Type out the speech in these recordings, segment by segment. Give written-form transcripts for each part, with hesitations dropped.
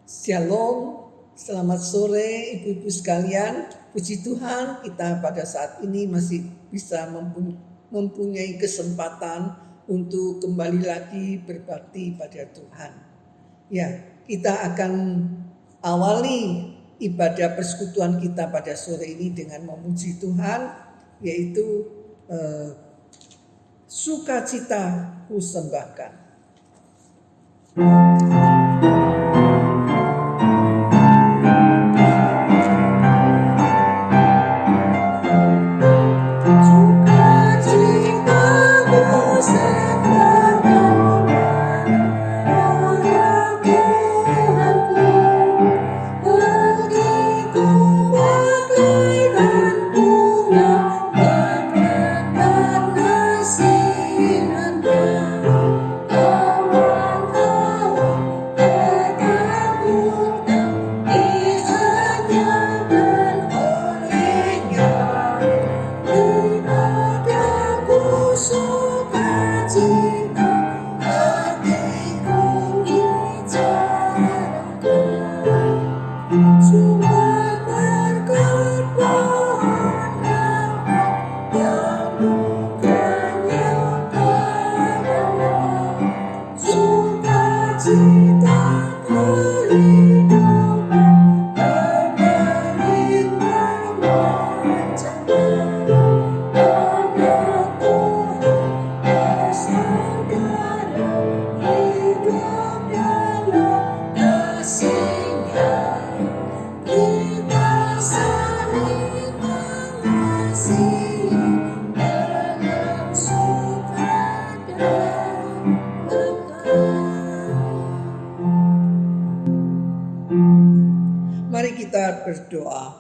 Shalom, selamat sore ibu-ibu sekalian. Puji Tuhan kita pada saat ini masih bisa mempunyai kesempatan untuk kembali lagi berbakti pada Tuhan. Ya, kita akan awali ibadah persekutuan kita pada sore ini dengan memuji Tuhan, yaitu sukacita kusembahkan. Mari kita berdoa.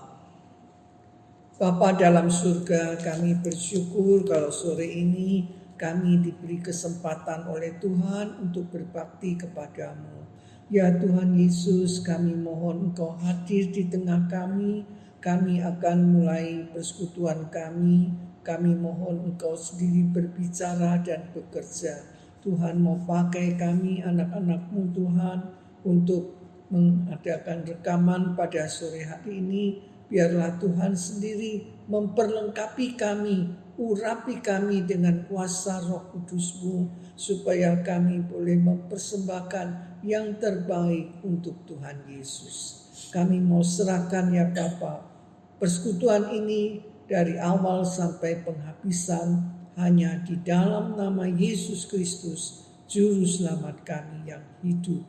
Bapa dalam surga, kami bersyukur kalau sore ini kami diberi kesempatan oleh Tuhan untuk berbakti kepadamu. Ya Tuhan Yesus, kami mohon Engkau hadir di tengah kami. Kami akan mulai persekutuan kami. Kami mohon Engkau sendiri berbicara dan bekerja. Tuhan mau pakai kami anak-anak-Mu Tuhan untuk mengadakan rekaman pada sore hari ini. Biarlah Tuhan sendiri memperlengkapi kami, urapi kami dengan kuasa Roh Kudus-Mu, supaya kami boleh mempersembahkan yang terbaik untuk Tuhan Yesus. Kami mau serahkan ya Bapa, persekutuan ini dari awal sampai penghabisan hanya di dalam nama Yesus Kristus, Juru Selamat kami yang hidup.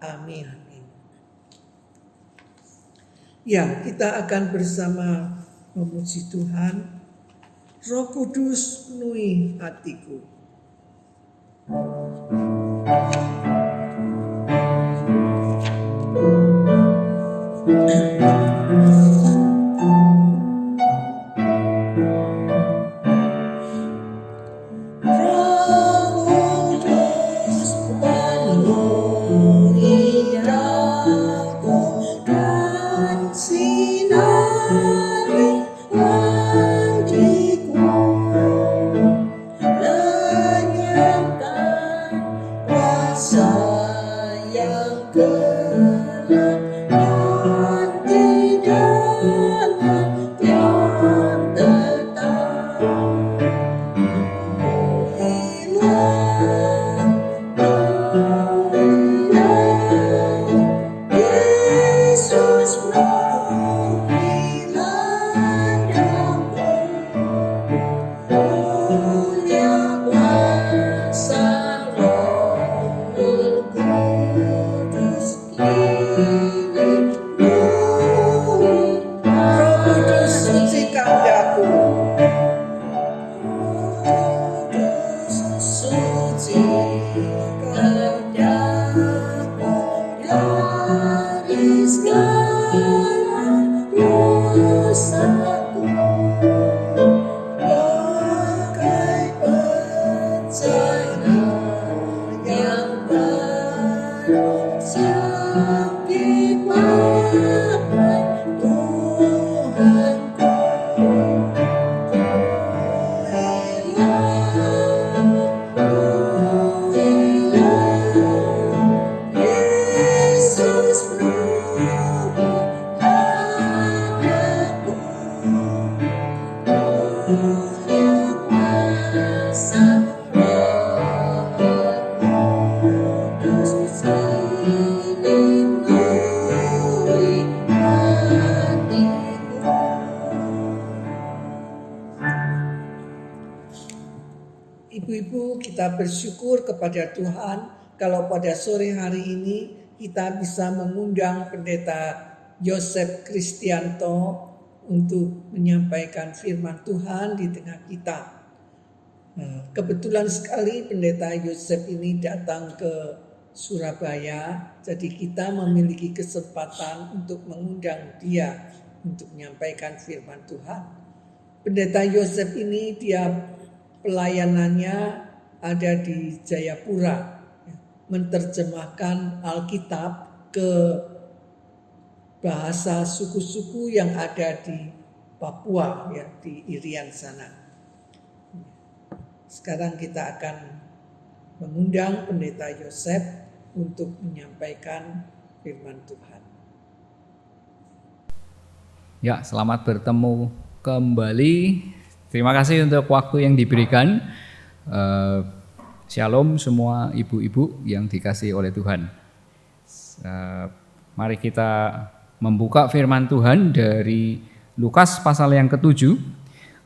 Amin. Ya, kita akan bersama memuji Tuhan. Roh Kudus penuhi hatiku. Yesus kita bersyukur kepada Tuhan kalau pada sore hari ini kita bisa mengundang Pendeta Yosef Kristianto untuk menyampaikan firman Tuhan di tengah kita. Kebetulan sekali Pendeta Yosef ini datang ke Surabaya, jadi kita memiliki kesempatan untuk mengundang dia untuk menyampaikan firman Tuhan. Pendeta Yosef ini dia pelayanannya ada di Jayapura, menerjemahkan Alkitab ke bahasa suku-suku yang ada di Papua, ya, di Irian sana. Sekarang kita akan mengundang Pendeta Yosef untuk menyampaikan firman Tuhan. Ya, selamat bertemu kembali. Terima kasih untuk waktu yang diberikan. Shalom semua ibu-ibu yang dikasihi oleh Tuhan. Mari kita membuka firman Tuhan dari Lukas pasal yang ke-7.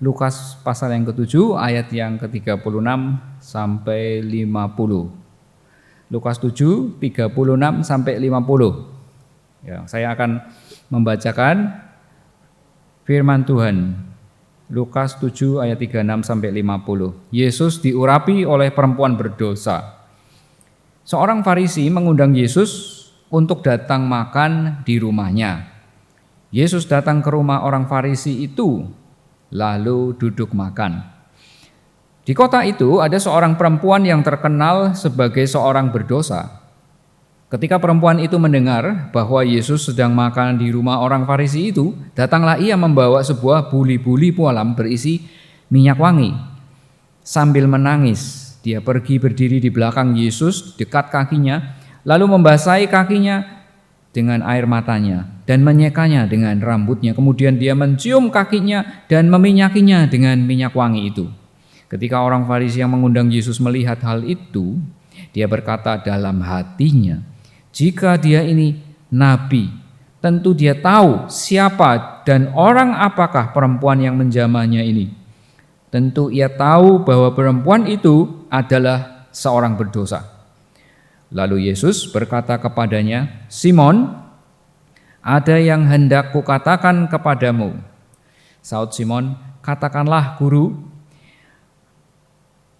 Lukas pasal yang ke-7 ayat yang ke-36 sampai 50. Lukas 7, 36 sampai 50. Ya, saya akan membacakan firman Tuhan. Lukas 7 ayat 36 sampai 50. Yesus diurapi oleh perempuan berdosa. Seorang Farisi mengundang Yesus untuk datang makan di rumahnya. Yesus datang ke rumah orang Farisi itu, lalu duduk makan. Di kota itu ada seorang perempuan yang terkenal sebagai seorang berdosa. Ketika perempuan itu mendengar bahwa Yesus sedang makan di rumah orang Farisi itu, datanglah ia membawa sebuah buli-buli pualam berisi minyak wangi. Sambil menangis, dia pergi berdiri di belakang Yesus dekat kakinya, lalu membasahi kakinya dengan air matanya dan menyekanya dengan rambutnya. Kemudian dia mencium kakinya dan meminyakinya dengan minyak wangi itu. Ketika orang Farisi yang mengundang Yesus melihat hal itu, dia berkata dalam hatinya, jika dia ini nabi, tentu dia tahu siapa dan orang apakah perempuan yang menjamahnya ini. Tentu ia tahu bahwa perempuan itu adalah seorang berdosa. Lalu Yesus berkata kepadanya, Simon, ada yang hendak kukatakan kepadamu. Saud Simon, katakanlah guru.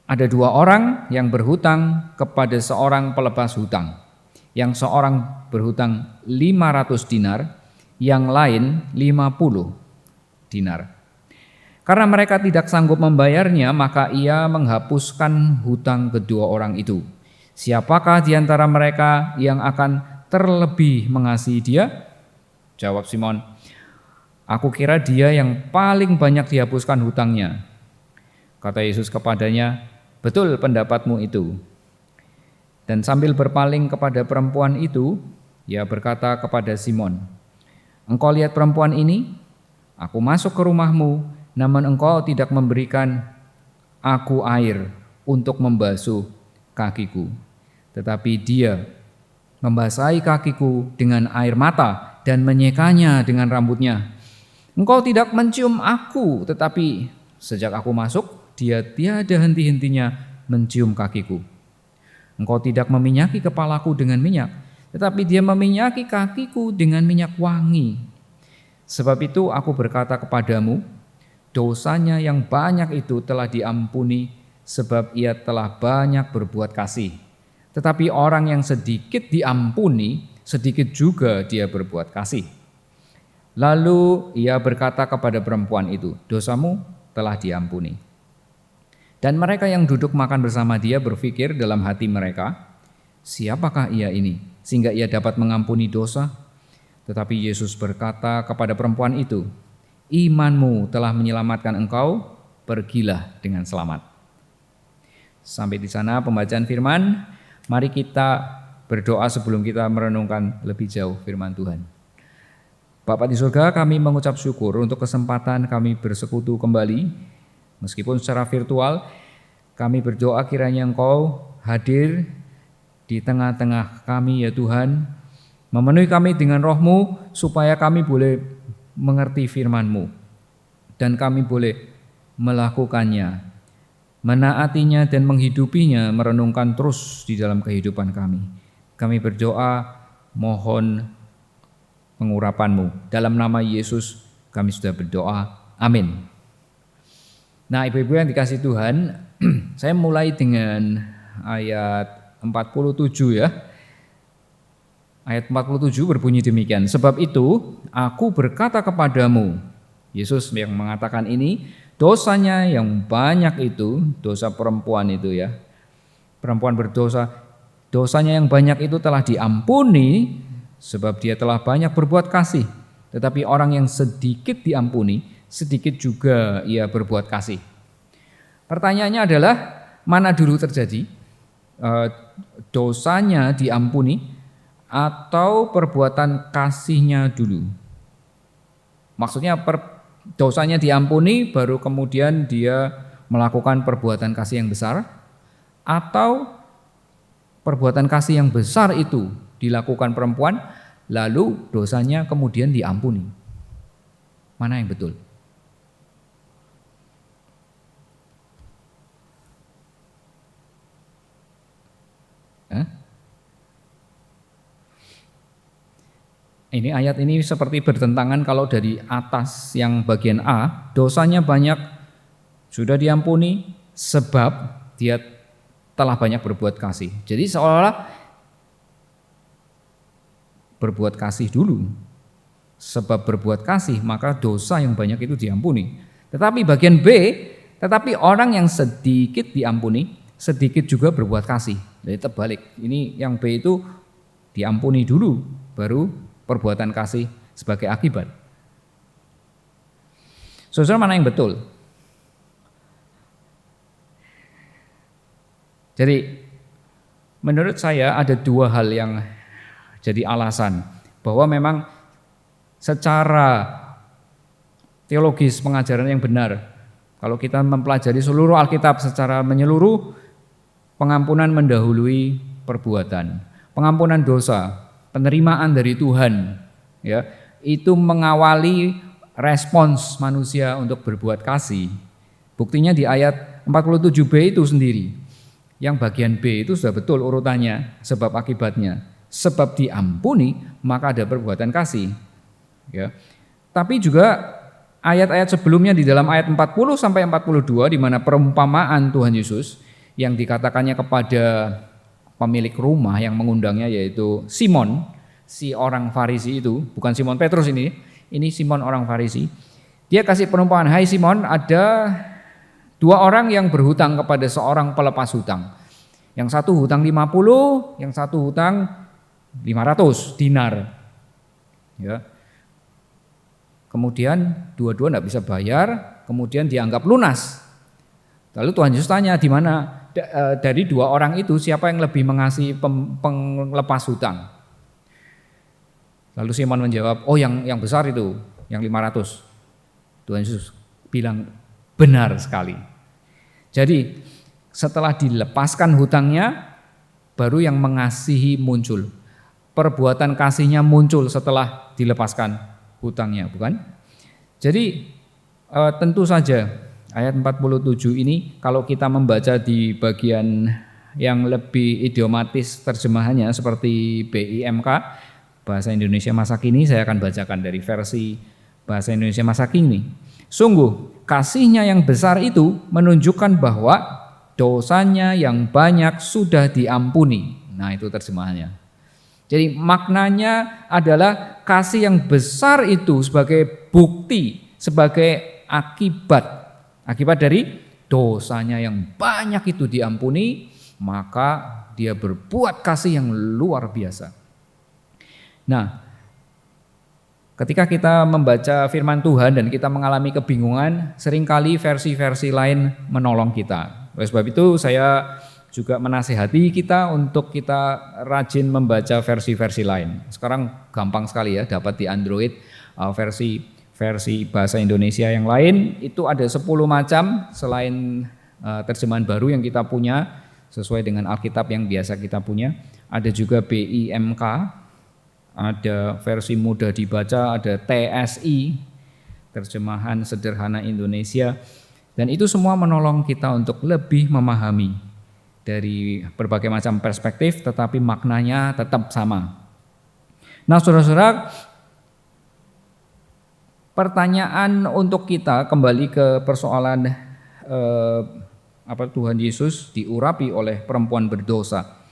Ada dua orang yang berhutang kepada seorang pelepas hutang. Yang seorang berhutang 500 dinar, yang lain 50 dinar. Karena mereka tidak sanggup membayarnya, maka ia menghapuskan hutang kedua orang itu. Siapakah di antara mereka yang akan terlebih mengasihi dia? Jawab Simon, aku kira dia yang paling banyak dihapuskan hutangnya. Kata Yesus kepadanya, betul pendapatmu itu. Dan sambil berpaling kepada perempuan itu, ia berkata kepada Simon, engkau lihat perempuan ini? Aku masuk ke rumahmu, namun engkau tidak memberikan aku air untuk membasuh kakiku. Tetapi dia membasahi kakiku dengan air mata dan menyekanya dengan rambutnya. Engkau tidak mencium aku, tetapi sejak aku masuk, dia tiada henti-hentinya mencium kakiku. Engkau tidak meminyaki kepalaku dengan minyak, tetapi dia meminyaki kakiku dengan minyak wangi. Sebab itu aku berkata kepadamu, dosanya yang banyak itu telah diampuni, sebab ia telah banyak berbuat kasih. Tetapi orang yang sedikit diampuni, sedikit juga dia berbuat kasih. Lalu ia berkata kepada perempuan itu, dosamu telah diampuni. Dan mereka yang duduk makan bersama dia berpikir dalam hati mereka, siapakah ia ini sehingga ia dapat mengampuni dosa? Tetapi Yesus berkata kepada perempuan itu, imanmu telah menyelamatkan engkau, pergilah dengan selamat. Sampai di sana pembacaan firman. Mari kita berdoa sebelum kita merenungkan lebih jauh firman Tuhan. Bapa di surga, kami mengucap syukur untuk kesempatan kami bersekutu kembali. Meskipun secara virtual, kami berdoa kiranya Engkau hadir di tengah-tengah kami ya Tuhan. Memenuhi kami dengan roh-Mu supaya kami boleh mengerti firman-Mu. Dan kami boleh melakukannya menaatinya dan menghidupinya, merenungkan terus di dalam kehidupan kami. Kami berdoa mohon pengurapan-Mu. Dalam nama Yesus kami sudah berdoa. Amin. Nah, ibu-ibu yang dikasih Tuhan, saya mulai dengan ayat 47 ya. Ayat 47 berbunyi demikian. Sebab itu aku berkata kepadamu, Yesus yang mengatakan ini, dosanya yang banyak itu, dosa perempuan itu ya. Perempuan berdosa, dosanya yang banyak itu telah diampuni sebab dia telah banyak berbuat kasih. Tetapi orang yang sedikit diampuni, sedikit juga ia berbuat kasih. Pertanyaannya adalah, mana dulu terjadi? Dosanya diampuni atau perbuatan kasihnya dulu? Maksudnya dosanya diampuni baru kemudian dia melakukan perbuatan kasih yang besar, atau perbuatan kasih yang besar itu dilakukan perempuan lalu dosanya kemudian diampuni? Mana yang betul? Ini ayat ini seperti bertentangan kalau dari atas yang bagian A, dosanya banyak sudah diampuni sebab dia telah banyak berbuat kasih. Jadi seolah-olah berbuat kasih dulu. Sebab berbuat kasih maka dosa yang banyak itu diampuni. Tetapi bagian B, tetapi orang yang sedikit diampuni, sedikit juga berbuat kasih. Jadi terbalik. Ini yang B itu diampuni dulu, baru perbuatan kasih sebagai akibat. Saudara, mana yang betul? Jadi menurut saya ada dua hal yang jadi alasan bahwa memang secara teologis pengajaran yang benar, kalau kita mempelajari seluruh Alkitab secara menyeluruh, pengampunan mendahului perbuatan. Pengampunan dosa, penerimaan dari Tuhan, ya, itu mengawali respons manusia untuk berbuat kasih. Buktinya di ayat 47b itu sendiri. Yang bagian B itu sudah betul urutannya, sebab akibatnya. Sebab diampuni maka ada perbuatan kasih. Ya. Tapi juga ayat-ayat sebelumnya di dalam ayat 40 sampai 42 di mana perumpamaan Tuhan Yesus yang dikatakannya kepada pemilik rumah yang mengundangnya, yaitu Simon, si orang Farisi itu, bukan Simon Petrus ini Simon orang Farisi. Dia kasih perumpamaan, "Hai Simon, ada dua orang yang berhutang kepada seorang pelepas hutang. Yang satu hutang 50, yang satu hutang 500 dinar." Ya. Kemudian dua-dua tidak bisa bayar, kemudian dianggap lunas. Lalu Tuhan Yesus tanya, di mana dari dua orang itu siapa yang lebih mengasihi pelepas hutang? Lalu Simon menjawab, "Oh yang besar itu, yang 500. Tuhan Yesus bilang, "Benar sekali." Jadi setelah dilepaskan hutangnya, baru yang mengasihi muncul. Perbuatan kasihnya muncul setelah dilepaskan hutangnya, bukan? Jadi tentu saja ayat 47 ini kalau kita membaca di bagian yang lebih idiomatis terjemahannya seperti BIMK, Bahasa Indonesia Masa Kini, saya akan bacakan dari versi Bahasa Indonesia Masa Kini. Sungguh kasihnya yang besar itu menunjukkan bahwa dosanya yang banyak sudah diampuni. Nah, itu terjemahannya. Jadi maknanya adalah kasih yang besar itu sebagai bukti, sebagai akibat dari dosanya yang banyak itu diampuni, maka dia berbuat kasih yang luar biasa. Nah, ketika kita membaca firman Tuhan dan kita mengalami kebingungan, seringkali versi-versi lain menolong kita. Oleh sebab itu saya juga menasihati kita untuk kita rajin membaca versi-versi lain. Sekarang gampang sekali ya, dapat di Android versi bahasa Indonesia yang lain, itu ada 10 macam selain terjemahan baru yang kita punya sesuai dengan Alkitab yang biasa kita punya. Ada juga BIMK, ada versi mudah dibaca, ada TSI, terjemahan sederhana Indonesia. Dan itu semua menolong kita untuk lebih memahami dari berbagai macam perspektif, tetapi maknanya tetap sama. Nah, saudara-saudara, pertanyaan untuk kita kembali ke persoalan Tuhan Yesus diurapi oleh perempuan berdosa.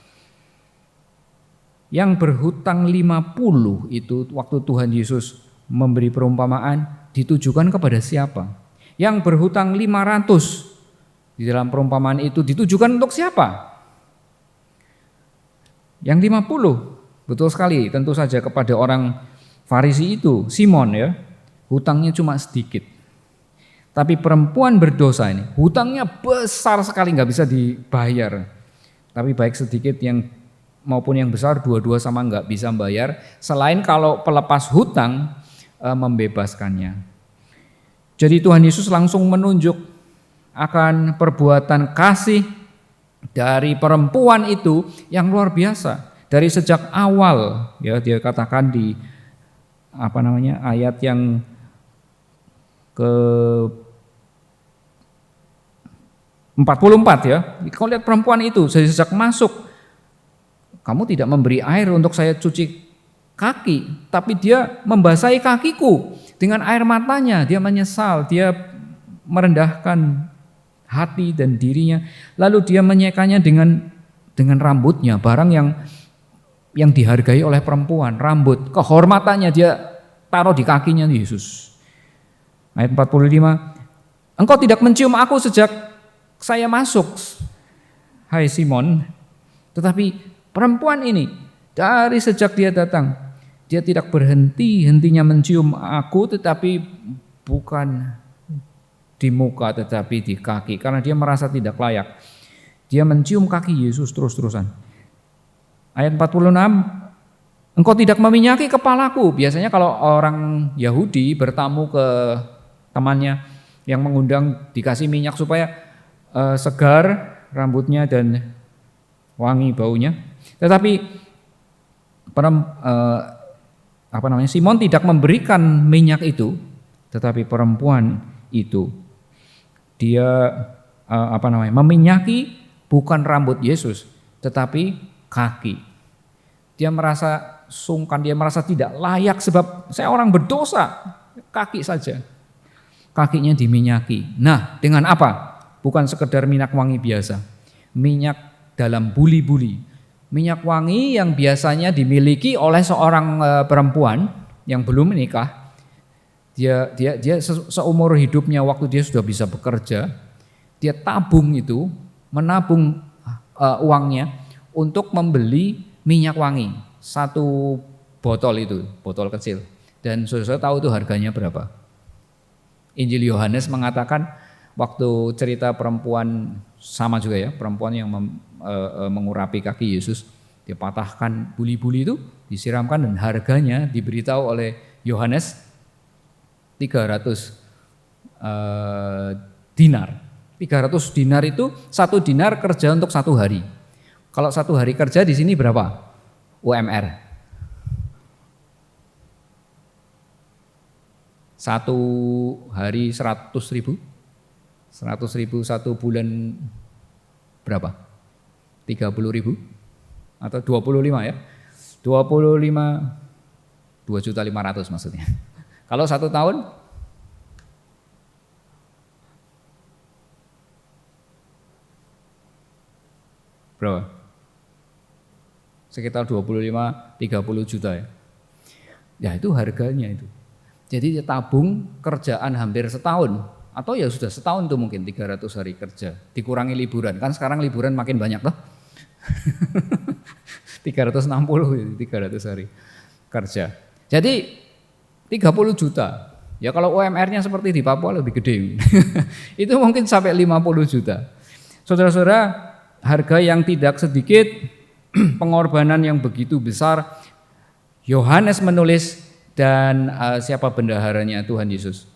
Yang berhutang 50 itu waktu Tuhan Yesus memberi perumpamaan ditujukan kepada siapa? Yang berhutang 500 di dalam perumpamaan itu ditujukan untuk siapa? Yang 50, betul sekali, tentu saja kepada orang Farisi itu, Simon ya, hutangnya cuma sedikit. Tapi perempuan berdosa ini, hutangnya besar sekali, nggak bisa dibayar. Tapi baik sedikit yang maupun yang besar, dua-dua sama nggak bisa bayar. Selain kalau pelepas hutang membebaskannya. Jadi Tuhan Yesus langsung menunjuk akan perbuatan kasih dari perempuan itu yang luar biasa. Dari sejak awal ya dia katakan di ayat yang ke 44 ya. Kau lihat perempuan itu dari sejak masuk, kamu tidak memberi air untuk saya cuci kaki, tapi dia membasahi kakiku dengan air matanya. Dia menyesal, dia merendahkan hati dan dirinya, lalu dia menyekanya dengan rambutnya, barang yang dihargai oleh perempuan, rambut, kehormatannya dia taruh di kakinya Yesus. Ayat 45, engkau tidak mencium aku sejak saya masuk, hai Simon, tetapi perempuan ini dari sejak dia datang, dia tidak berhenti-hentinya mencium aku, tetapi bukan di muka tetapi di kaki, karena dia merasa tidak layak. Dia mencium kaki Yesus terus-terusan. Ayat 46, engkau tidak meminyaki kepalaku. Biasanya kalau orang Yahudi bertamu ke temannya yang mengundang, dikasih minyak supaya segar rambutnya dan wangi baunya. Tetapi Simon tidak memberikan minyak itu, tetapi perempuan itu dia meminyaki bukan rambut Yesus, tetapi kaki. Dia merasa sungkan, dia merasa tidak layak sebab saya orang berdosa, kaki saja. Kakinya diminyaki. Nah, dengan apa? Bukan sekedar minyak wangi biasa, minyak dalam buli-buli. Minyak wangi yang biasanya dimiliki oleh seorang perempuan yang belum menikah. Dia seumur hidupnya waktu dia sudah bisa bekerja, dia tabung itu, menabung uangnya untuk membeli minyak wangi. Satu botol itu, botol kecil. Dan saudara tahu itu harganya berapa? Injil Yohanes mengatakan waktu cerita perempuan, sama juga ya, perempuan yang mengurapi kaki Yesus, dia patahkan buli-buli itu, disiramkan, dan harganya diberitahu oleh Yohanes 300 dinar. 300 dinar itu 1 dinar kerja untuk 1 hari. Kalau 1 hari kerja di sini berapa? UMR. 1 hari 100.000. 100.000 1 bulan berapa? 30.000 atau 25 ya? 25 2.500.000 maksudnya. Kalau 1 tahun berapa? Sekitar 25-30 juta ya. Ya itu harganya itu. Jadi dia tabung kerjaan hampir setahun, atau ya sudah setahun tuh mungkin 300 hari kerja, dikurangi liburan. Kan sekarang liburan makin banyak toh. 360 300 hari kerja. Jadi 30 juta. Ya kalau UMR-nya seperti di Papua lebih gede. Itu mungkin sampai 50 juta. Saudara-saudara, harga yang tidak sedikit, pengorbanan yang begitu besar. Yohanes menulis, dan siapa bendaharanya Tuhan Yesus?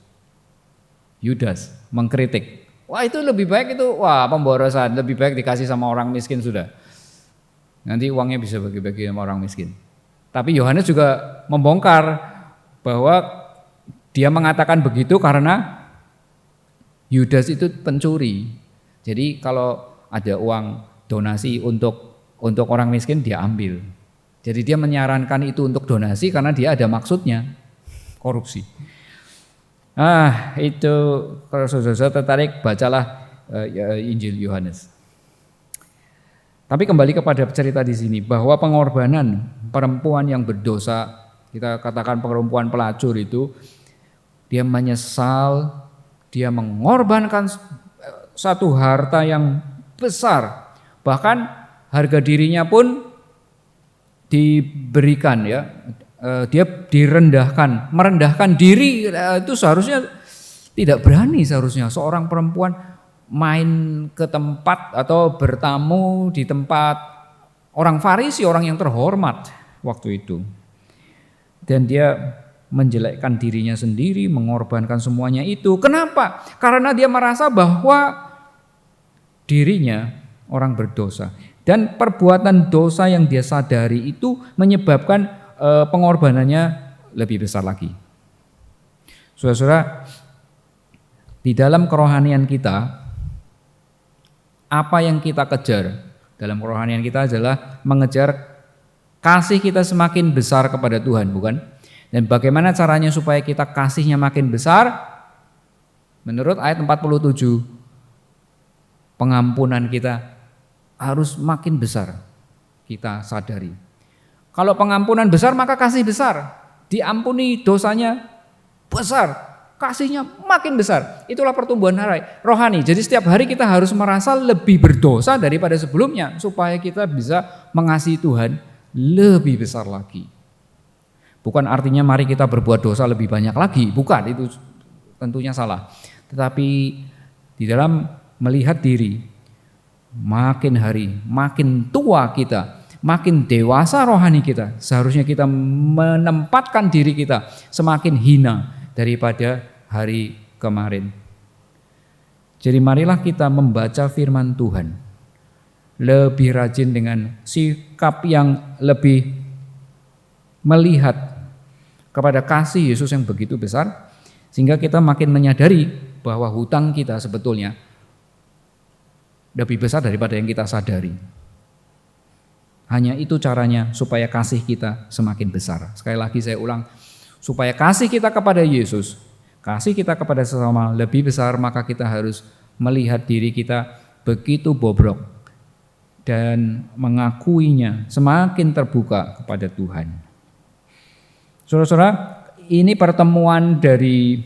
Yudas mengkritik. Wah itu lebih baik itu, wah pemborosan, lebih baik dikasih sama orang miskin sudah. Nanti uangnya bisa bagi-bagi sama orang miskin. Tapi Yohanes juga membongkar bahwa dia mengatakan begitu karena Yudas itu pencuri. Jadi kalau ada uang donasi untuk orang miskin dia ambil. Jadi dia menyarankan itu untuk donasi karena dia ada maksudnya, korupsi. Itu kalau saudara tertarik bacalah Injil Yohanes. Tapi kembali kepada cerita di sini bahwa pengorbanan perempuan yang berdosa, kita katakan perempuan pelacur itu, dia menyesal, dia mengorbankan satu harta yang besar, bahkan harga dirinya pun diberikan ya, dia direndahkan, merendahkan diri itu seharusnya tidak berani seharusnya seorang perempuan main ke tempat atau bertamu di tempat orang Farisi, orang yang terhormat waktu itu. Dan dia menjelekkan dirinya sendiri, mengorbankan semuanya itu. Kenapa? Karena dia merasa bahwa dirinya orang berdosa. Dan perbuatan dosa yang dia sadari itu menyebabkan pengorbanannya lebih besar lagi. Saudara-saudara, di dalam kerohanian kita, apa yang kita kejar dalam kerohanian kita adalah mengejar kasih kita semakin besar kepada Tuhan, bukan? Dan bagaimana caranya supaya kita kasihnya makin besar? Menurut ayat 47, pengampunan kita harus makin besar kita sadari. Kalau pengampunan besar maka kasih besar, diampuni dosanya besar, kasihnya makin besar. Itulah pertumbuhan rohani. Jadi setiap hari kita harus merasa lebih berdosa daripada sebelumnya supaya kita bisa mengasihi Tuhan lebih besar lagi. Bukan artinya mari kita berbuat dosa lebih banyak lagi, bukan, itu tentunya salah. Tetapi di dalam melihat diri, makin hari, makin tua kita, makin dewasa rohani kita, seharusnya kita menempatkan diri kita semakin hina daripada hari kemarin. Jadi marilah kita membaca firman Tuhan lebih rajin dengan sikap yang lebih melihat kepada kasih Yesus yang begitu besar, sehingga kita makin menyadari bahwa hutang kita sebetulnya lebih besar daripada yang kita sadari. Hanya itu caranya supaya kasih kita semakin besar. Sekali lagi saya ulang, supaya kasih kita kepada Yesus, kasih kita kepada sesama lebih besar, maka kita harus melihat diri kita begitu bobrok dan mengakuinya semakin terbuka kepada Tuhan. Saudara-saudara, ini pertemuan dari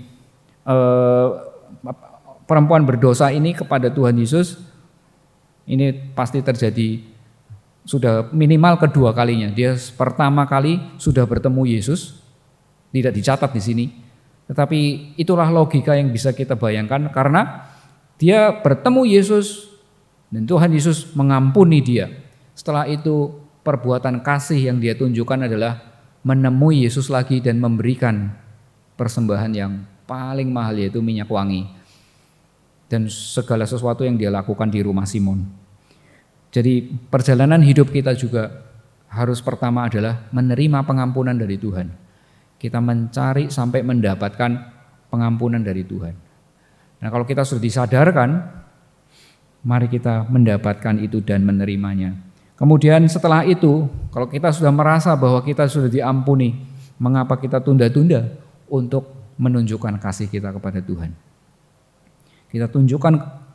perempuan berdosa ini kepada Tuhan Yesus, ini pasti terjadi sudah minimal kedua kalinya. Dia pertama kali sudah bertemu Yesus, tidak dicatat di sini. Tetapi itulah logika yang bisa kita bayangkan karena dia bertemu Yesus dan Tuhan Yesus mengampuni dia. Setelah itu perbuatan kasih yang dia tunjukkan adalah menemui Yesus lagi dan memberikan persembahan yang paling mahal, yaitu minyak wangi. Dan segala sesuatu yang dia lakukan di rumah Simon. Jadi perjalanan hidup kita juga harus pertama adalah menerima pengampunan dari Tuhan. Kita mencari sampai mendapatkan pengampunan dari Tuhan. Nah, kalau kita sudah disadarkan, mari kita mendapatkan itu dan menerimanya. Kemudian setelah itu, kalau kita sudah merasa bahwa kita sudah diampuni, mengapa kita tunda-tunda untuk menunjukkan kasih kita kepada Tuhan? Kita tunjukkan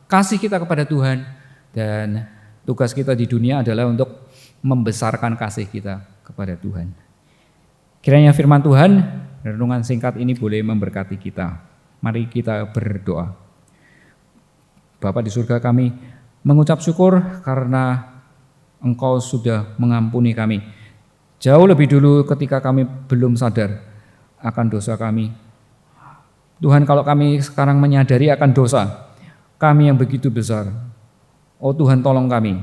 kasih kita kepada Tuhan, dan tugas kita di dunia adalah untuk membesarkan kasih kita kepada Tuhan. Kiranya firman Tuhan, renungan singkat ini boleh memberkati kita. Mari kita berdoa. Bapa di surga, kami mengucap syukur karena Engkau sudah mengampuni kami. Jauh lebih dulu ketika kami belum sadar akan dosa kami. Tuhan, kalau kami sekarang menyadari akan dosa kami yang begitu besar, oh Tuhan, tolong kami.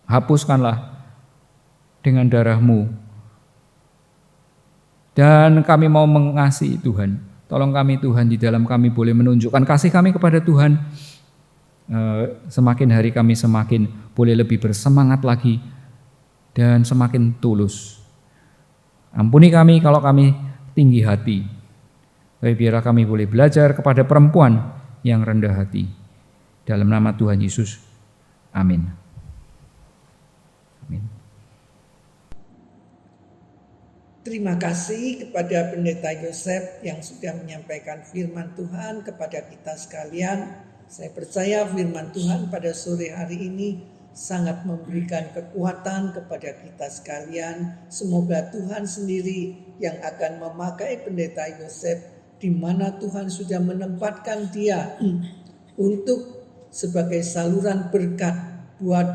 Hapuskanlah dengan darah-Mu. Dan kami mau mengasihi Tuhan. Tolong kami Tuhan, di dalam kami boleh menunjukkan kasih kami kepada Tuhan. Semakin hari kami semakin boleh lebih bersemangat lagi dan semakin tulus. Ampuni kami kalau kami tinggi hati. Tapi biarlah kami boleh belajar kepada perempuan yang rendah hati. Dalam nama Tuhan Yesus, amin. Amin. Terima kasih kepada Pendeta Yosef yang sudah menyampaikan firman Tuhan kepada kita sekalian. Saya percaya firman Tuhan pada sore hari ini sangat memberikan kekuatan kepada kita sekalian. Semoga Tuhan sendiri yang akan memakai Pendeta Yosef, di mana Tuhan sudah menempatkan dia untuk sebagai saluran berkat buat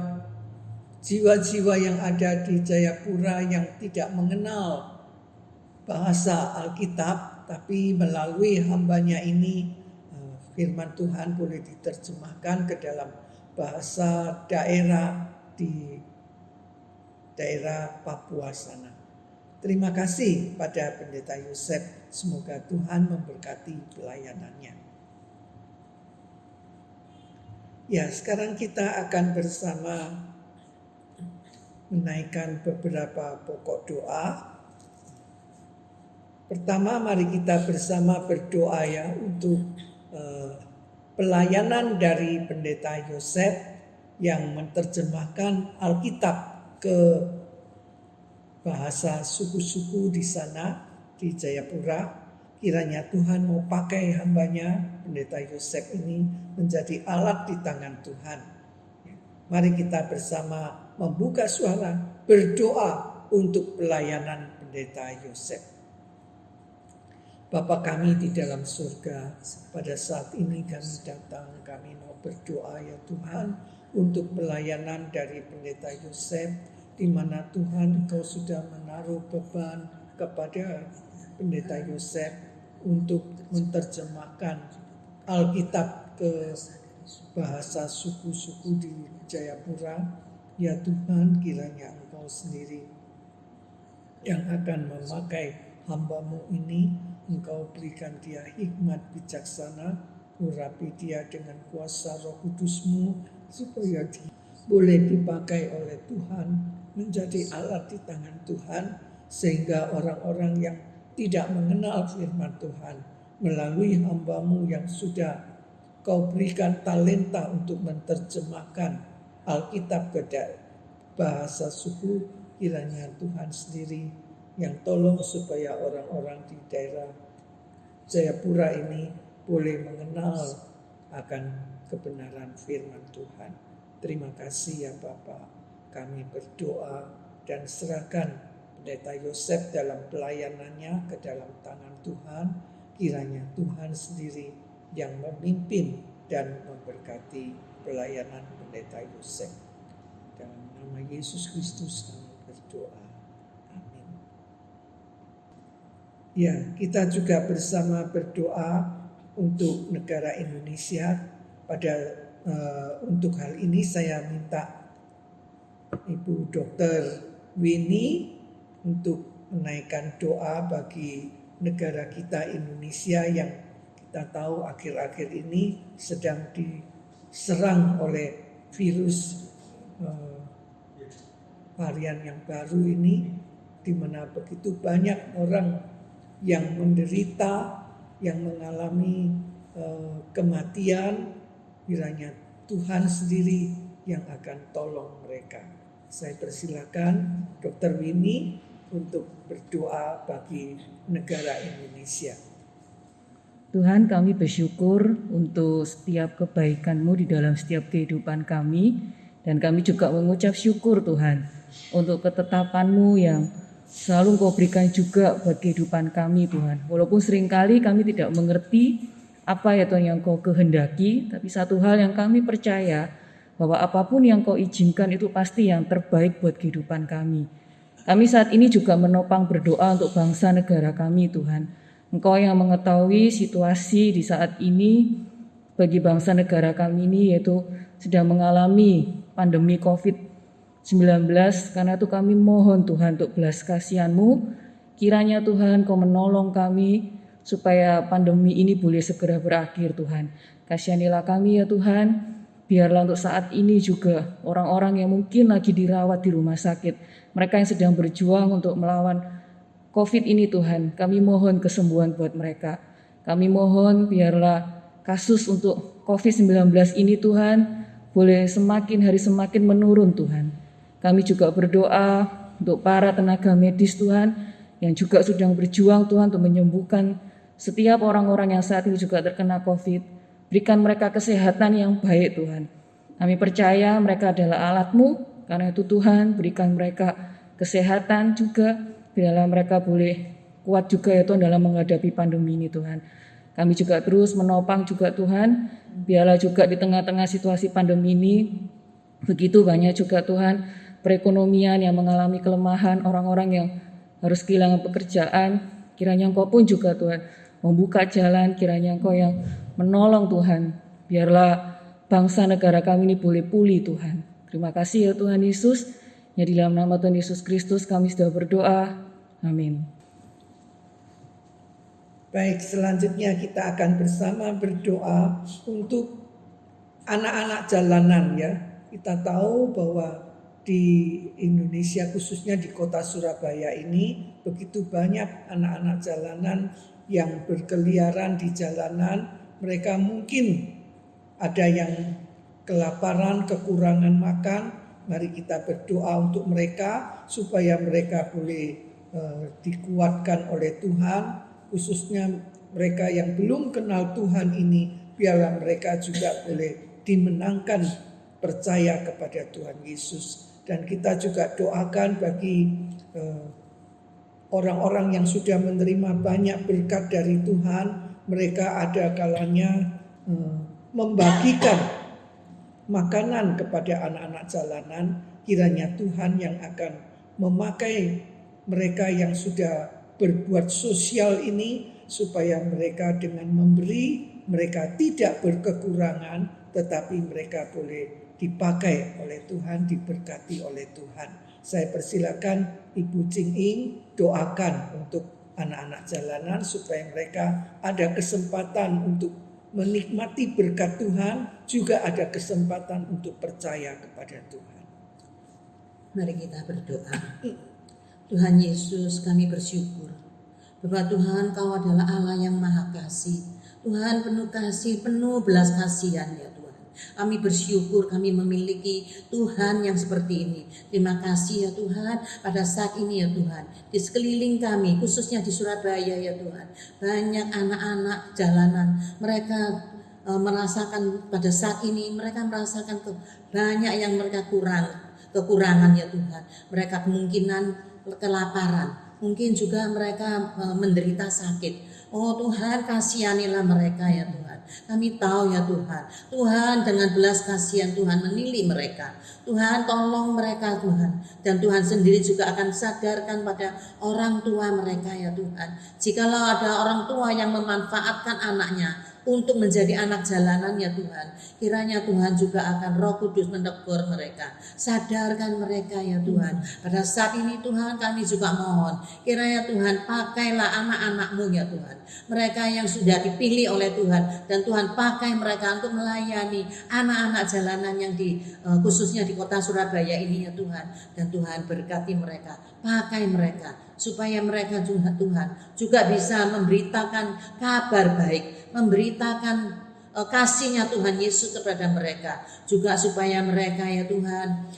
jiwa-jiwa yang ada di Jayapura yang tidak mengenal bahasa Alkitab, tapi melalui hambanya ini firman Tuhan boleh diterjemahkan ke dalam bahasa daerah di daerah Papua sana. Terima kasih pada Pendeta Yosef. Semoga Tuhan memberkati pelayanannya. Ya, sekarang kita akan bersama menaikkan beberapa pokok doa. Pertama, mari kita bersama berdoa ya untuk pelayanan dari Pendeta Yosef yang menerjemahkan Alkitab ke bahasa suku-suku di sana di Jayapura. Kiranya Tuhan mau pakai hambanya Pendeta Yosef ini menjadi alat di tangan Tuhan. Mari kita bersama membuka suara berdoa untuk pelayanan Pendeta Yosef. Bapa kami di dalam surga, pada saat ini kami datang, kami mau berdoa ya Tuhan untuk pelayanan dari Pendeta Yosef, di mana Tuhan Engkau sudah menaruh beban kepada Pendeta Yosef untuk menerjemahkan Alkitab ke bahasa suku-suku di Jayapura. Ya Tuhan, kiranya Engkau sendiri yang akan memakai hamba-Mu ini. Engkau berikan dia hikmat bijaksana, urapi dia dengan kuasa Roh Kudus-Mu, supaya dia boleh dipakai oleh Tuhan, menjadi alat di tangan Tuhan, sehingga orang-orang yang tidak mengenal firman Tuhan, melalui hamba-Mu yang sudah Kau berikan talenta untuk menerjemahkan Alkitab ke bahasa suku, kiranya Tuhan sendiri yang tolong supaya orang-orang di daerah Jayapura ini boleh mengenal akan kebenaran firman Tuhan. Terima kasih ya Bapa. Kami berdoa dan serahkan Pendeta Yosef dalam pelayanannya ke dalam tangan Tuhan. Kiranya Tuhan sendiri yang memimpin dan memberkati pelayanan Pendeta Yosef. Dalam nama Yesus Kristus kami berdoa. Ya, kita juga bersama berdoa untuk negara Indonesia. Untuk hal ini saya minta Ibu Dr. Winnie untuk menaikkan doa bagi negara kita Indonesia yang kita tahu akhir-akhir ini sedang diserang oleh virus varian yang baru ini, di mana begitu banyak orang yang menderita, yang mengalami kematian. Kiranya Tuhan sendiri yang akan tolong mereka. Saya persilakan Dr. Winnie untuk berdoa bagi negara Indonesia. Tuhan, kami bersyukur untuk setiap kebaikan-Mu di dalam setiap kehidupan kami, dan kami juga mengucap syukur Tuhan untuk ketetapan-Mu yang selalu Engkau berikan juga buat kehidupan kami Tuhan. Walaupun seringkali kami tidak mengerti apa ya Tuhan yang Kau kehendaki, tapi satu hal yang kami percaya, bahwa apapun yang Kau izinkan itu pasti yang terbaik buat kehidupan kami. Kami saat ini juga menopang berdoa untuk bangsa negara kami Tuhan. Engkau yang mengetahui situasi di saat ini bagi bangsa negara kami ini, yaitu sedang mengalami pandemi COVID-19. Karena itu kami mohon Tuhan untuk belas kasihan-Mu, kiranya Tuhan Kau menolong kami supaya pandemi ini boleh segera berakhir Tuhan. Kasihanilah kami ya Tuhan, biarlah untuk saat ini juga orang-orang yang mungkin lagi dirawat di rumah sakit, mereka yang sedang berjuang untuk melawan COVID ini Tuhan, kami mohon kesembuhan buat mereka. Kami mohon biarlah kasus untuk COVID-19 ini Tuhan boleh semakin hari semakin menurun Tuhan. Kami juga berdoa untuk para tenaga medis Tuhan yang juga sedang berjuang Tuhan untuk menyembuhkan setiap orang-orang yang saat ini juga terkena COVID. Berikan mereka kesehatan yang baik Tuhan. Kami percaya mereka adalah alat-Mu, karena itu Tuhan berikan mereka kesehatan juga, biarlah mereka boleh kuat juga ya Tuhan dalam menghadapi pandemi ini Tuhan. Kami juga terus menopang juga Tuhan, biarlah juga di tengah-tengah situasi pandemi ini, begitu banyak juga Tuhan perekonomian yang mengalami kelemahan, orang-orang yang harus kehilangan pekerjaan, kiranya Engkau pun juga Tuhan membuka jalan, kiranya Engkau yang menolong Tuhan, biarlah bangsa negara kami ini boleh pulih Tuhan. Terima kasih ya Tuhan Yesus, ya di dalam nama Tuhan Yesus Kristus kami sudah berdoa, amin. Baik, selanjutnya kita akan bersama berdoa untuk anak-anak jalanan ya. Kita tahu bahwa di Indonesia khususnya di kota Surabaya ini begitu banyak anak-anak jalanan yang berkeliaran di jalanan. Mereka mungkin ada yang kelaparan, kekurangan makan. Mari kita berdoa untuk mereka supaya mereka boleh dikuatkan oleh Tuhan. Khususnya mereka yang belum kenal Tuhan ini, biarlah mereka juga boleh dimenangkan percaya kepada Tuhan Yesus. Dan kita juga doakan bagi orang-orang yang sudah menerima banyak berkat dari Tuhan, mereka ada kalanya membagikan makanan kepada anak-anak jalanan. Kiranya Tuhan yang akan memakai mereka yang sudah berbuat sosial ini, supaya mereka dengan memberi, mereka tidak berkekurangan, tetapi mereka boleh dipakai oleh Tuhan, diberkati oleh Tuhan. Saya persilakan Ibu Ching Ing doakan untuk anak-anak jalanan supaya mereka ada kesempatan untuk menikmati berkat Tuhan, juga ada kesempatan untuk percaya kepada Tuhan. Mari kita berdoa. Tuhan Yesus, kami bersyukur bahwa Tuhan Kau adalah Allah yang maha kasih. Tuhan penuh kasih, penuh belas kasihan ya Tuhan. Kami bersyukur kami memiliki Tuhan yang seperti ini. Terima kasih ya Tuhan pada saat ini ya Tuhan. Di sekeliling kami, khususnya di Surabaya ya Tuhan. Banyak anak-anak jalanan, mereka merasakan pada saat ini, mereka merasakan banyak yang mereka kekurangan ya Tuhan. Mereka kemungkinan kelaparan, mungkin juga mereka menderita sakit. Oh Tuhan, kasihanilah mereka ya Tuhan. Kami tahu ya Tuhan, Tuhan dengan belas kasihan Tuhan menilai mereka. Tuhan tolong mereka Tuhan. Dan Tuhan sendiri juga akan sadarkan pada orang tua mereka ya Tuhan. Jikalau ada orang tua yang memanfaatkan anaknya untuk menjadi anak jalanan ya Tuhan, kiranya Tuhan juga akan Roh Kudus menegur mereka, sadarkan mereka ya Tuhan. Pada saat ini Tuhan kami juga mohon, kiranya Tuhan pakailah anak-anak-Mu ya Tuhan, mereka yang sudah dipilih oleh Tuhan, dan Tuhan pakai mereka untuk melayani anak-anak jalanan yang khususnya di kota Surabaya ini ya Tuhan. Dan Tuhan berkati mereka, pakai mereka supaya mereka juga Tuhan juga bisa memberitakan kabar baik, memberitakan kasih-Nya Tuhan Yesus kepada mereka, juga supaya mereka ya Tuhan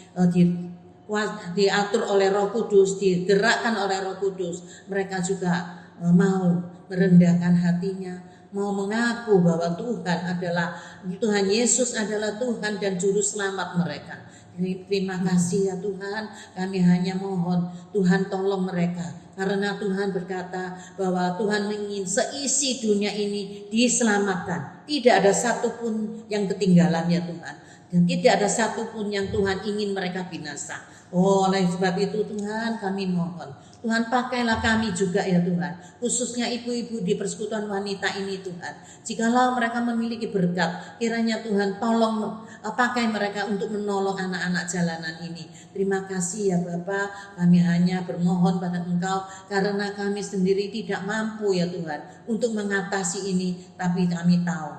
diatur oleh Roh Kudus, digerakkan oleh Roh Kudus. Mereka juga mau merendahkan hatinya, mau mengaku bahwa Tuhan Yesus adalah Tuhan dan Juru Selamat mereka. Terima kasih ya Tuhan, kami hanya mohon Tuhan tolong mereka, karena Tuhan berkata bahwa Tuhan ingin seisi dunia ini diselamatkan. Tidak ada satupun yang ketinggalan ya Tuhan, dan tidak ada satupun yang Tuhan ingin mereka binasa. Oleh sebab itu Tuhan kami mohon, Tuhan pakailah kami juga ya Tuhan, khususnya ibu-ibu di persekutuan wanita ini Tuhan. Jikalau mereka memiliki berkat, kiranya Tuhan tolong pakai mereka untuk menolong anak-anak jalanan ini. Terima kasih ya Bapa, kami hanya bermohon pada Engkau karena kami sendiri tidak mampu ya Tuhan untuk mengatasi ini. Tapi kami tahu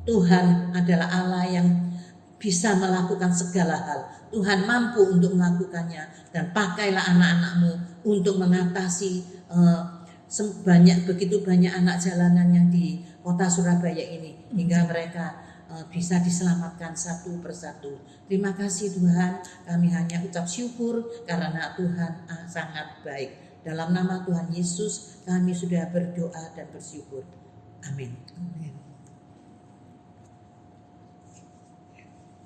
Tuhan adalah Allah yang bisa melakukan segala hal. Tuhan mampu untuk melakukannya, dan pakailah anak-anak-Mu untuk mengatasi begitu banyak anak jalanan yang di kota Surabaya ini. hingga mereka bisa diselamatkan satu persatu. Terima kasih Tuhan, kami hanya ucap syukur karena Tuhan sangat baik. Dalam nama Tuhan Yesus kami sudah berdoa dan bersyukur. Amin. Amin.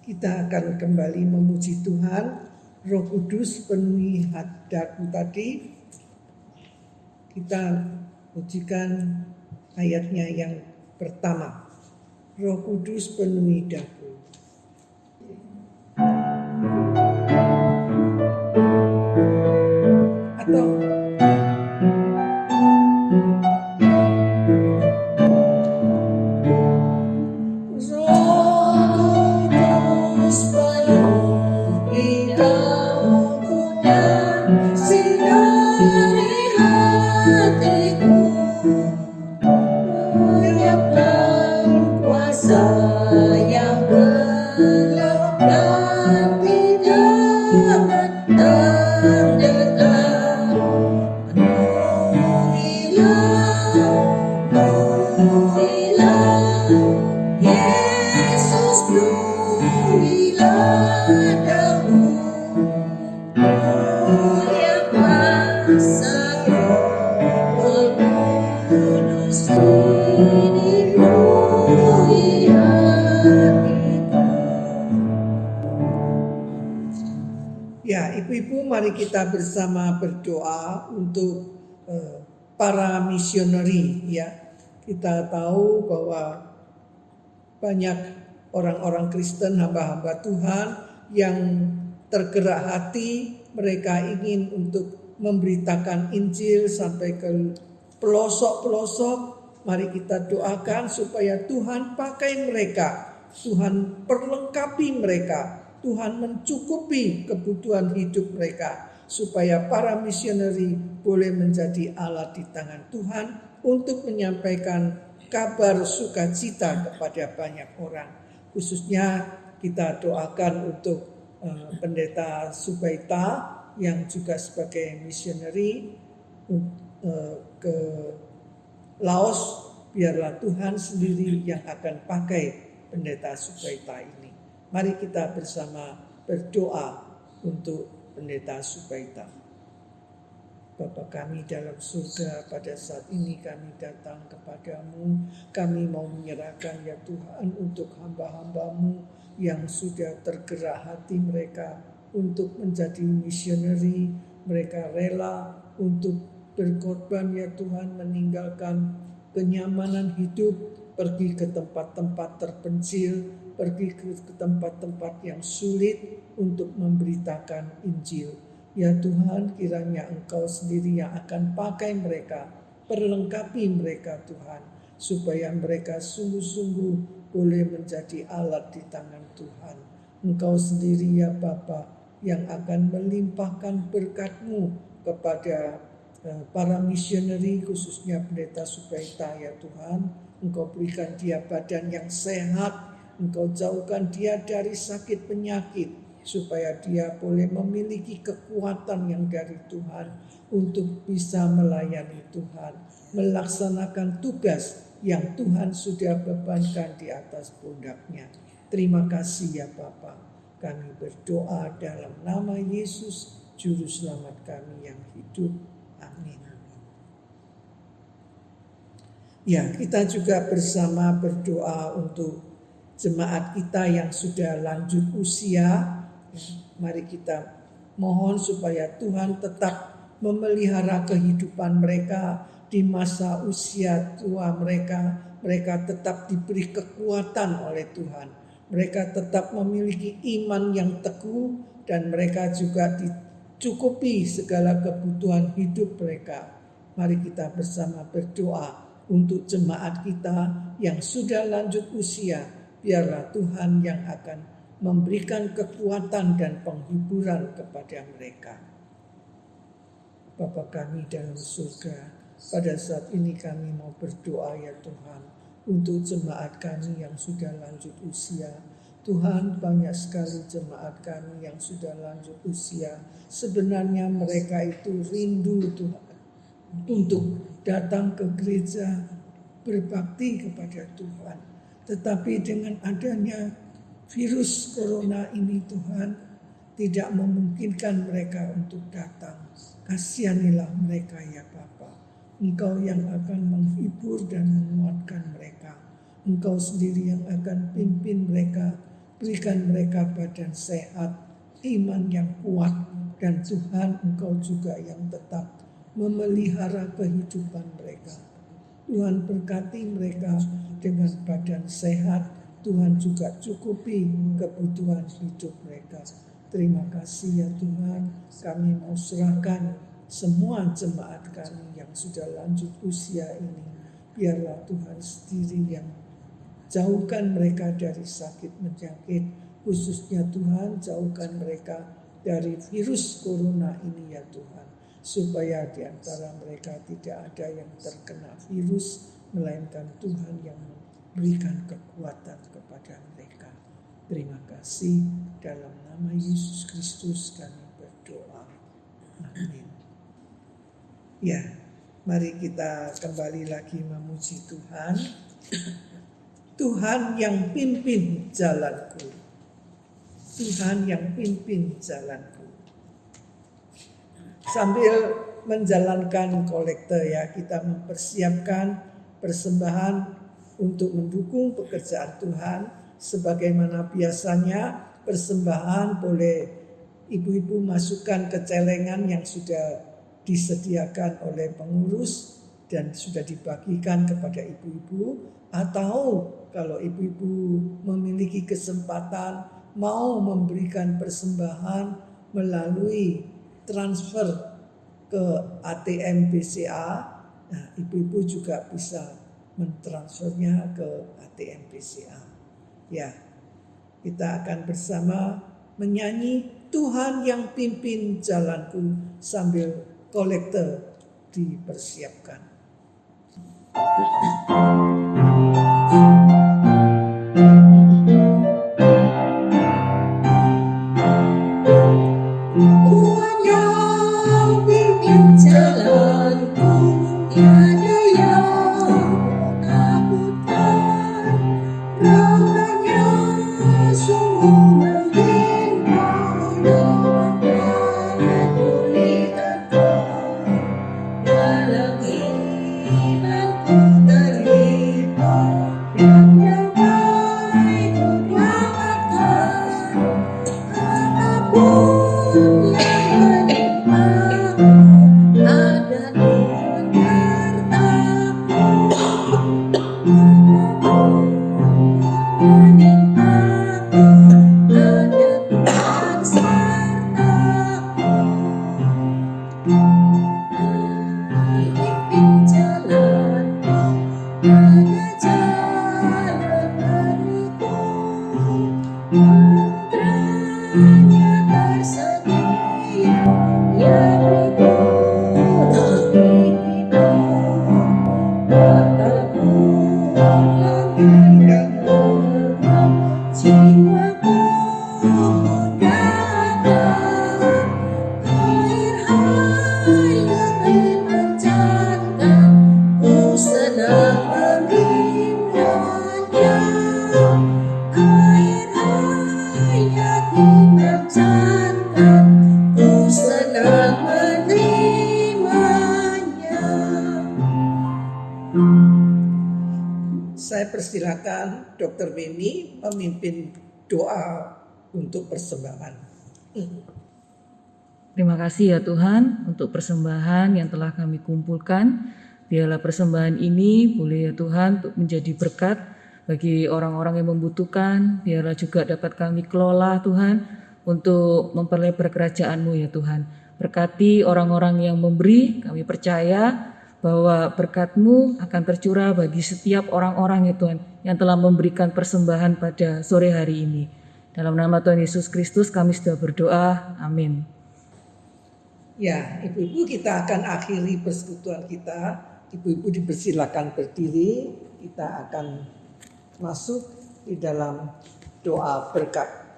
Kita akan kembali memuji Tuhan. Roh Kudus penuhi hatiku tadi. Kita pujikan ayatnya yang pertama. Roh Kudus penuhi daku. Atau ya, ibu-ibu, mari kita bersama berdoa untuk para misioneri ya. Kita tahu bahwa banyak orang-orang Kristen, hamba-hamba Tuhan yang tergerak hati, mereka ingin untuk memberitakan Injil sampai ke pelosok-pelosok. Mari kita doakan supaya Tuhan pakai mereka, Tuhan perlengkapi mereka, Tuhan mencukupi kebutuhan hidup mereka, supaya para misioneri boleh menjadi alat di tangan Tuhan untuk menyampaikan kabar sukacita kepada banyak orang. Khususnya kita doakan untuk Pendeta Subaita yang juga sebagai misioneri ke Laos. Biarlah Tuhan sendiri yang akan pakai Pendeta Subaita ini. Mari kita bersama berdoa untuk Pendeta Subaita. Bapa kami dalam surga, pada saat ini kami datang kepadamu. Kami mau menyerahkan ya Tuhan untuk hamba-hambamu yang sudah tergerak hati mereka untuk menjadi misioneri. Mereka rela untuk berkorban ya Tuhan, meninggalkan kenyamanan hidup, pergi ke tempat-tempat terpencil, pergi ke tempat-tempat yang sulit untuk memberitakan Injil. Ya Tuhan, kiranya Engkau sendiri yang akan pakai mereka, perlengkapi mereka Tuhan, supaya mereka sungguh-sungguh boleh menjadi alat di tangan Tuhan. Engkau sendiri ya Bapa yang akan melimpahkan berkat-Mu kepada para misioneri, khususnya Pendeta Subaita ya Tuhan. Engkau berikan dia badan yang sehat, Engkau jauhkan dia dari sakit penyakit, supaya dia boleh memiliki kekuatan yang dari Tuhan untuk bisa melayani Tuhan, melaksanakan tugas yang Tuhan sudah bebankan di atas pundaknya. Terima kasih ya Bapa. Kami berdoa dalam nama Yesus, Juru Selamat kami yang hidup. Amin. Ya, kita juga bersama berdoa untuk jemaat kita yang sudah lanjut usia. Mari kita mohon supaya Tuhan tetap memelihara kehidupan mereka di masa usia tua mereka. Mereka tetap diberi kekuatan oleh Tuhan. Mereka tetap memiliki iman yang teguh dan mereka juga dicukupi segala kebutuhan hidup mereka. Mari kita bersama berdoa untuk jemaat kita yang sudah lanjut usia. Biarlah Tuhan yang akan memberikan kekuatan dan penghiburan kepada mereka. Bapa kami dalam surga, pada saat ini kami mau berdoa ya Tuhan, untuk jemaat kami yang sudah lanjut usia. Tuhan, banyak sekali jemaat kami yang sudah lanjut usia. Sebenarnya mereka itu rindu Tuhan untuk datang ke gereja, berbakti kepada Tuhan. Tetapi dengan adanya virus corona ini Tuhan tidak memungkinkan mereka untuk datang. Kasihanilah mereka ya Bapa. Engkau yang akan menghibur dan menguatkan mereka. Engkau sendiri yang akan pimpin mereka. Berikan mereka badan sehat, iman yang kuat. Dan Tuhan Engkau juga yang tetap memelihara kehidupan mereka. Tuhan berkati mereka dengan badan sehat. Tuhan juga cukupi kebutuhan hidup mereka. Terima kasih ya Tuhan, kami mau serahkan semua jemaat kami yang sudah lanjut usia ini. Biarlah Tuhan sendiri yang jauhkan mereka dari sakit penyakit. Khususnya Tuhan jauhkan mereka dari virus corona ini ya Tuhan. Supaya di antara mereka tidak ada yang terkena virus, melainkan Tuhan yang memberikan kekuatan kepada mereka. Terima kasih, dalam nama Yesus Kristus kami berdoa. Amin. Ya, mari kita kembali lagi memuji Tuhan. Tuhan yang pimpin jalanku. Tuhan yang pimpin jalanku. Sambil menjalankan kolekte ya, kita mempersiapkan persembahan untuk mendukung pekerjaan Tuhan. Sebagaimana biasanya persembahan boleh ibu-ibu masukkan ke celengan yang sudah disediakan oleh pengurus dan sudah dibagikan kepada ibu-ibu. Atau kalau ibu-ibu memiliki kesempatan mau memberikan persembahan melalui transfer ke ATM BCA, nah ibu-ibu juga bisa mentransfernya ke ATM BCA. Ya, kita akan bersama menyanyi Tuhan yang pimpin jalanku sambil kolekte dipersiapkan. Tuhan yang pimpin jalanku, tiada yang menakutkan. Rahmatnya sungguh melimpah, mempedulikanku. Dalam imanku terhimpun, yang damai ku dapatkan. Apapun yang menimpaku, ada Tuhan sertaku. Apapun yang menimpaku, ada Tuhan sertaku. Pimpin jalanku, pada jalan berliku. Mantranya tersedia, ya berikut hidup. Mataku langgar gelap, jiwaku mudahkan. Air hayat dimancarkan, ku sedang meminumnya. Air hayat dimancarkan, ku sedang menerimanya. Saya persilakan Dr. Beni memimpin doa untuk persembahan. Terima kasih ya Tuhan untuk persembahan yang telah kami kumpulkan. Biarlah persembahan ini boleh ya Tuhan untuk menjadi berkat bagi orang-orang yang membutuhkan. Biarlah juga dapat kami kelola Tuhan untuk memperlebar kerajaan-Mu ya Tuhan. Berkati orang-orang yang memberi, kami percaya bahwa berkat-Mu akan tercurah bagi setiap orang-orang ya Tuhan yang telah memberikan persembahan pada sore hari ini. Dalam nama Tuhan Yesus Kristus kami sudah berdoa. Amin. Ya, ibu-ibu kita akan akhiri persekutuan kita. Ibu-ibu dipersilakan berdiri. Kita akan masuk di dalam doa berkat.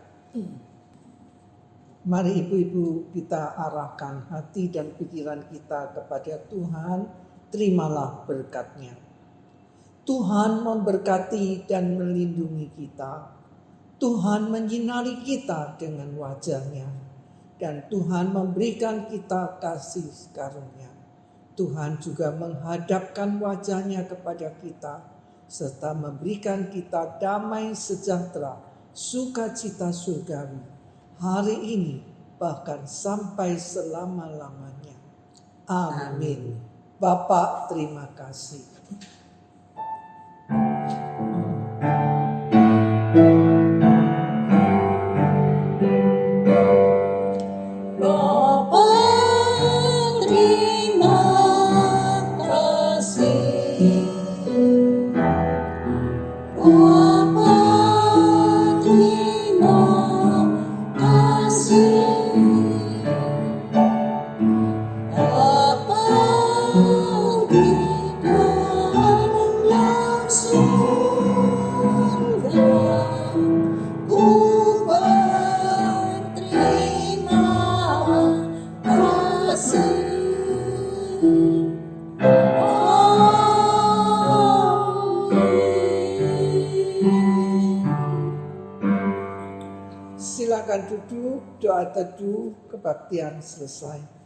Mari ibu-ibu kita arahkan hati dan pikiran kita kepada Tuhan. Terimalah berkat-Nya. Tuhan memberkati dan melindungi kita. Tuhan menyinari kita dengan wajah-Nya. Dan Tuhan memberikan kita kasih karunia. Tuhan juga menghadapkan wajah-Nya kepada kita, serta memberikan kita damai sejahtera, sukacita surgawi, hari ini bahkan sampai selama-lamanya. Amin. Bapa, terima kasih. Bapa, terima kasih. Bapa, terima kasih. Bapa di dalam surga, ku berterima kasih. Silakan duduk, doa teduh kebaktian selesai.